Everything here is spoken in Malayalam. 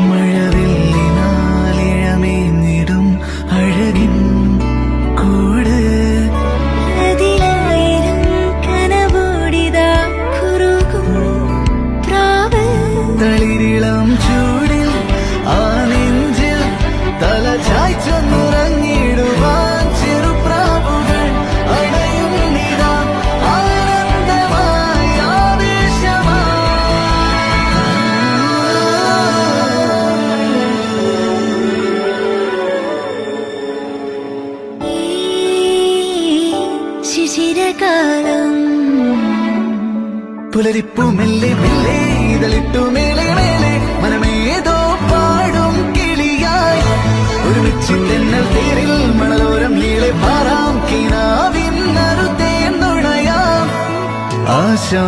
മഴവില്ലിനാലിഴമേഞ്ഞിടും അഴകിൻ കൂട് അതിലായിരം കനവോടിതാ കുറുകും പ്രാവ് തളിരിളം ചൂടിൽ ആ നെഞ്ചിൽ തല ചായ്ച്ചൊന്നുറങ്ങിടുവാൻ ചെറുപ്രാവുകൾ അടയും നിതാ ആനന്ദമായി ഈ ശിശിരകാലം പുലരിപ്പു മെല്ലെ മെല്ലെ ഇതളിട്ടു മേലെ മേലെ മനമേതോ പാടും കിളിയായി ഒരുമിച്ച് തെന്നൽ തേരിൽ മണലോരം നീളെ പാറാം കിനാവിൻ നറുതേൻ നുണയാം ആശാ